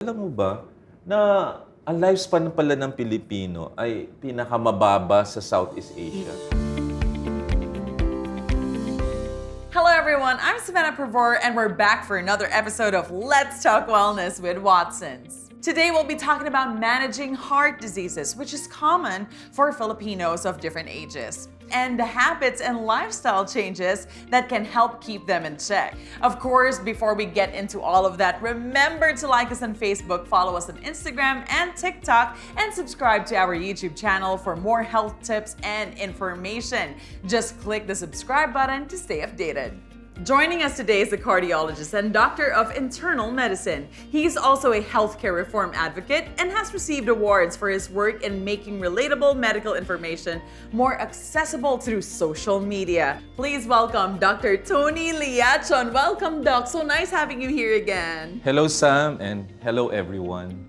Alam mo ba na ang lifespan pala ng Pilipino ay pinakamababa sa Southeast Asia? Hello everyone, I'm Savannah Provor and we're back for another episode of Let's Talk Wellness with Watsons. Today we'll be talking about managing heart diseases, which is common for Filipinos of different ages, and the habits and lifestyle changes that can help keep them in check. Of course, before we get into all of that, remember to like us on Facebook, follow us on Instagram and TikTok, and subscribe to our YouTube channel for more health tips and information. Just click the subscribe button to stay updated. Joining us today is a cardiologist and doctor of internal medicine. He's also a healthcare reform advocate and has received awards for his work in making relatable medical information more accessible through social media. Please welcome Dr. Tony Leachon. Welcome, Doc. So nice having you here again. Hello, Sam, and hello, everyone.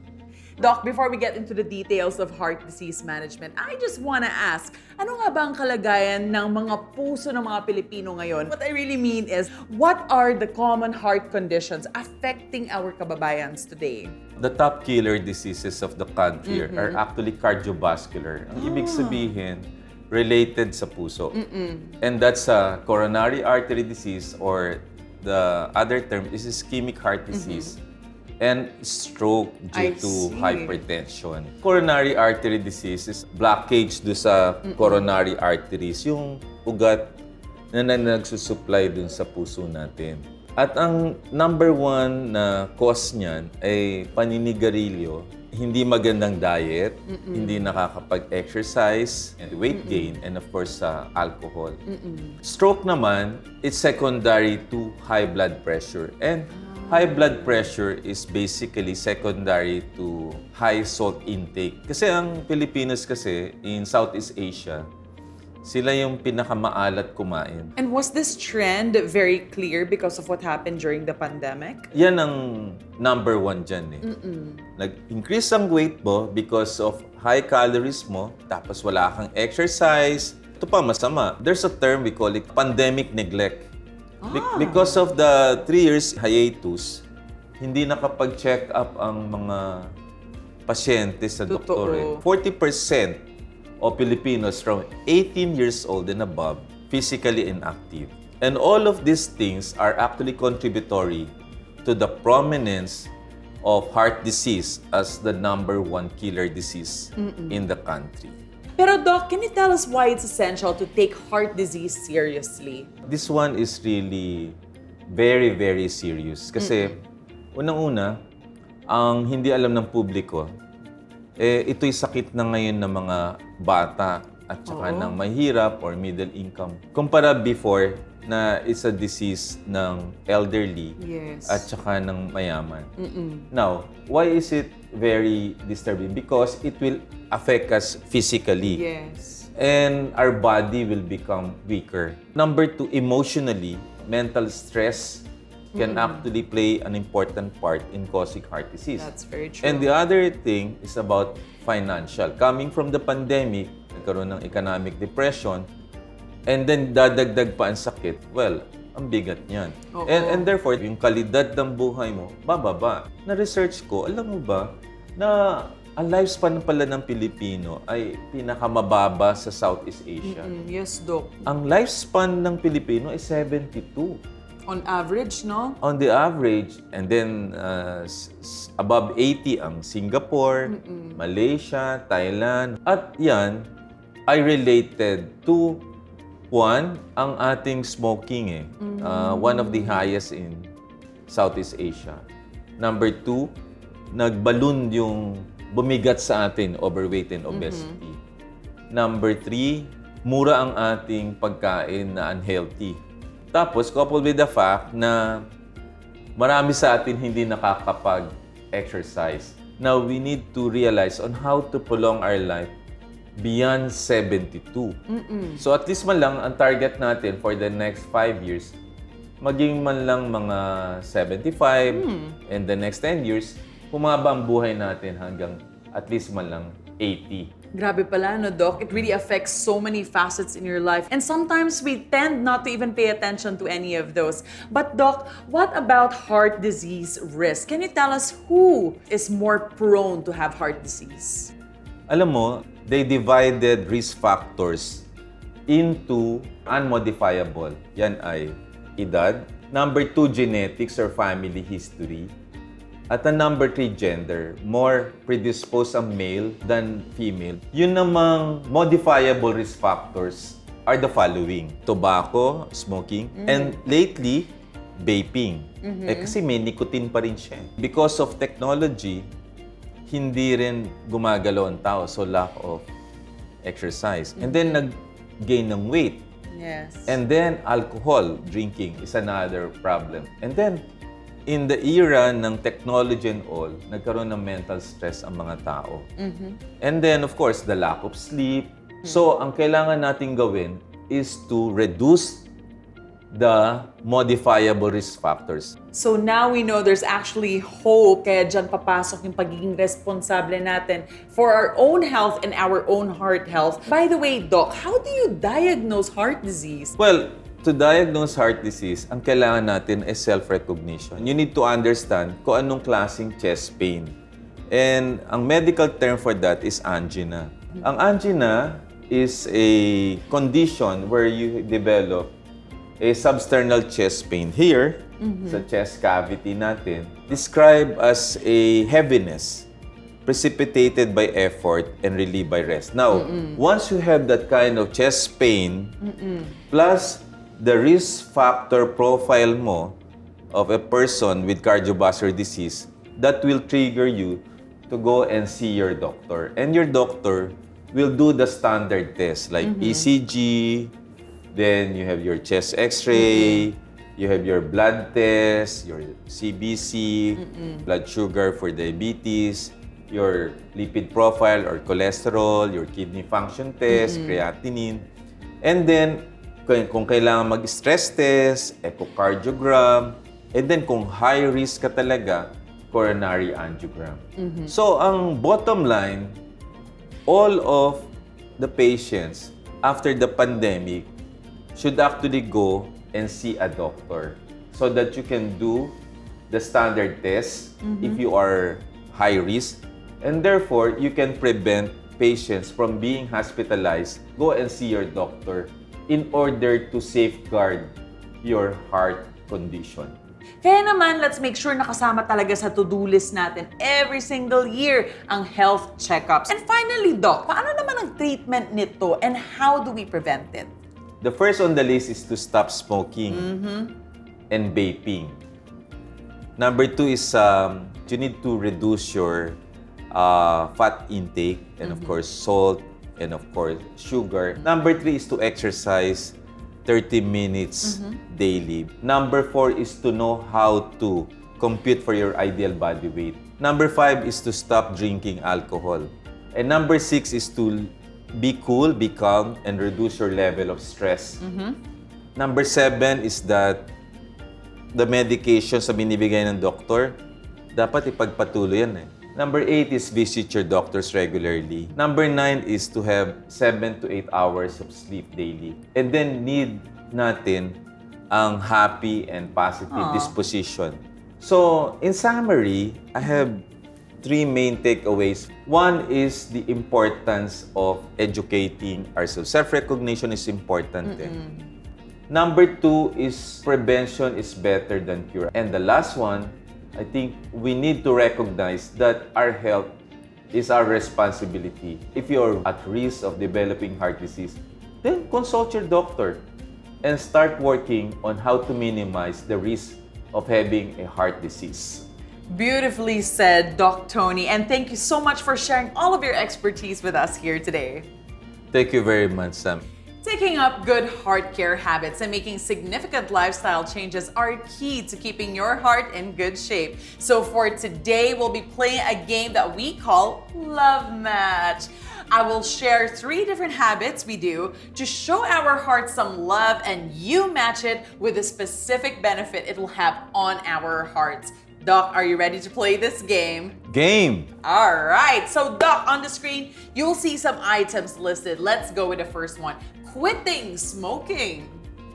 Doc, before we get into the details of heart disease management, I just want to ask, ano nga ba ang kalagayan ng mga puso ng mga Pilipino ngayon? What I really mean is, what are the common heart conditions affecting our kababayans today? The top killer diseases of the country are actually cardiovascular. Ang ibig sabihin, related sa puso. And that's a coronary artery disease, or the other term is ischemic heart disease. And stroke due to hypertension. Coronary artery disease is blockage do sa coronary arteries, yung ugat na nagsusupply dun sa puso natin. At ang number one na cause niyan ay paninigarilyo, hindi magandang diet, hindi nakakapag-exercise, and weight gain, and of course, alcohol. Stroke naman, it's secondary to high blood pressure. And high blood pressure is basically secondary to high salt intake. Kasi ang Pilipinas kasi, in Southeast Asia, sila yung pinakamaalat kumain. And was this trend very clear because of what happened during the pandemic? Yan ang number one dyan eh. Nag-increase ang weight mo because of high calories mo, tapos wala kang exercise. Ito pa masama. There's a term we call it pandemic neglect. Because of the 3 years hiatus, hindi nakapag-check up ang mga pasyente sa doktor. 40% of Filipinos from 18 years old and above physically inactive. And all of these things are actually contributory to the prominence of heart disease as the number one killer disease in the country. Pero Doc, can you tell us why it's essential to take heart disease seriously? This one is really very, very serious. Kasi, unang-una, ang hindi alam ng publiko, ito'y sakit na ngayon ng mga bata at saka ng mahirap or middle income. Kumpara before, na it's a disease ng elderly at saka ng mayaman. Now, why is it very disturbing? Because it will affect us physically. Yes. And our body will become weaker. Number two, emotionally, mental stress can actually play an important part in causing heart disease. That's very true. And the other thing is about financial. Coming from the pandemic, nagkaroon ng economic depression, and then dadagdag pa ang sakit, well, ang bigat niyan. And therefore, yung kalidad ng buhay mo, bababa. Na-research ko, alam mo ba, na ang lifespan pala ng Pilipino ay pinakamababa sa Southeast Asia. Yes, Doc. Ang lifespan ng Pilipino ay 72. On average, no? On the average, and then above 80 ang Singapore, Malaysia, Thailand. At yan ay related to one, ang ating smoking one of the highest in Southeast Asia. Number two, nagballoon yung bumigat sa atin, overweight and obesity. Number three, mura ang ating pagkain na unhealthy. Tapos, coupled with the fact na marami sa atin hindi nakakapag-exercise. Now, we need to realize on how to prolong our life beyond 72. So at least man lang ang target natin for the next 5 years, maging man lang mga 75, and the next 10 years, humaba ang buhay natin hanggang at least man lang 80. Grabe pala, no, Doc? It really affects so many facets in your life. And sometimes we tend not to even pay attention to any of those. But Doc, what about heart disease risk? Can you tell us who is more prone to have heart disease? Alam mo, they divided risk factors into unmodifiable. Yan ay edad. Number 2, genetics or family history. At ang number 3, gender. More predisposed ang male than female. Yun namang modifiable risk factors are the following. Tobacco, smoking, and lately, vaping. Kasi may nicotine pa rin siya. Because of technology, hindi rin gumagalaw ang tao. So, lack of exercise. And then, nag-gain ng weight. Yes. And then, alcohol, drinking is another problem. And then, in the era ng technology and all, nagkaroon ng mental stress ang mga tao. And then, of course, the lack of sleep. So, ang kailangan natin gawin is to reduce the modifiable risk factors. So now we know there's actually hope, kaya dyan papasok yung pagiging responsable natin for our own health and our own heart health. By the way, Doc, how do you diagnose heart disease? Well, to diagnose heart disease, ang kailangan natin is self-recognition. You need to understand kung anong klaseng chest pain. And ang medical term for that is angina. Ang angina is a condition where you develop a substernal chest pain here, sa chest cavity natin, described as a heaviness precipitated by effort and relieved by rest. Now, once you have that kind of chest pain, plus the risk factor profile mo of a person with cardiovascular disease, that will trigger you to go and see your doctor. And your doctor will do the standard tests like ECG, then you have your chest x-ray, you have your blood test, your CBC, blood sugar for diabetes, your lipid profile or cholesterol, your kidney function test, creatinine. And then, kung kailangan mag-stress test, echocardiogram, and then kung high risk ka talaga, coronary angiogram. So, ang bottom line, all of the patients after the pandemic should actually go and see a doctor so that you can do the standard tests if you are high risk, and therefore you can prevent patients from being hospitalized. Go and see your doctor in order to safeguard your heart condition. Kaya naman, let's make sure nakasama talaga sa to-do list natin every single year ang health checkups. And finally, Doc, paano naman ang treatment nito and how do we prevent it? The first on the list is to stop smoking and vaping. Number 2 is you need to reduce your fat intake and of course salt and of course sugar. Number 3 is to exercise 30 minutes daily. Number 4 is to know how to compute for your ideal body weight. Number 5 is to stop drinking alcohol. And number 6 is to be cool, be calm, and reduce your level of stress. Number 7 is that the medications na binibigay ng doktor, dapat ipagpatuloy yan eh. Number 8 is visit your doctors regularly. Number 9 is to have 7 to 8 hours of sleep daily. And then need natin ang happy and positive disposition. So, in summary, I have 3 main takeaways. One is the importance of educating ourselves. Self-recognition is important. Number 2 is prevention is better than cure. And the last one, I think we need to recognize that our health is our responsibility. If you're at risk of developing heart disease, then consult your doctor and start working on how to minimize the risk of having a heart disease. Beautifully said, Doc Tony, and thank you so much for sharing all of your expertise with us here today. Thank you very much, Sam. Taking up good heart care habits and making significant lifestyle changes are key to keeping your heart in good shape. So for today, we'll be playing a game that we call Love Match. I will share 3 different habits we do to show our heart some love, and you match it with a specific benefit it will have on our hearts. Doc, are you ready to play this game? Game! All right, so Doc, on the screen, you'll see some items listed. Let's go with the first one. Quitting smoking.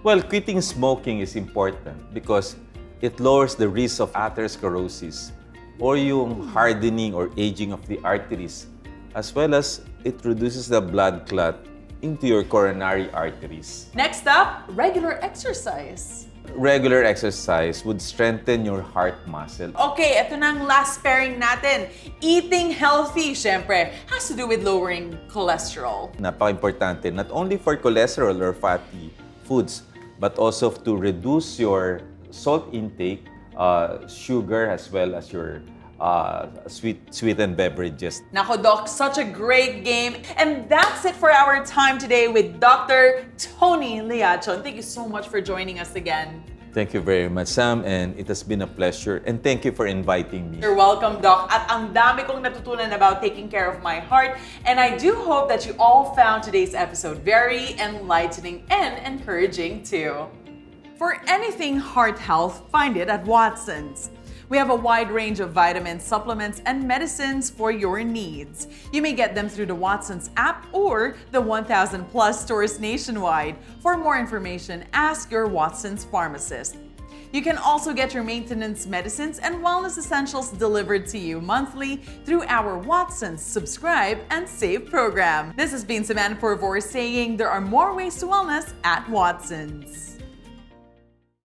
Well, quitting smoking is important because it lowers the risk of atherosclerosis or yung hardening or aging of the arteries, as well as it reduces the blood clot into your coronary arteries. Next up, regular exercise. Regular exercise would strengthen your heart muscle. Okay, ito na ang last pairing natin. Eating healthy, syempre, has to do with lowering cholesterol. Napaka-importante, not only for cholesterol or fatty foods, but also to reduce your salt intake, sugar, as well as your sweetened beverages. Nako, Doc, such a great game. And that's it for our time today with Dr. Tony Leachon. Thank you so much for joining us again. Thank you very much, Sam, and it has been a pleasure. And thank you for inviting me. You're welcome, Doc. At ang dami kong natutunan about taking care of my heart. And I do hope that you all found today's episode very enlightening and encouraging too. For anything heart health, find it at Watson's. We have a wide range of vitamins, supplements, and medicines for your needs. You may get them through the Watson's app or the 1,000 plus stores nationwide. For more information, ask your Watson's pharmacist. You can also get your maintenance medicines and wellness essentials delivered to you monthly through our Watson's Subscribe and Save program. This has been Savannah Purvor saying there are more ways to wellness at Watson's.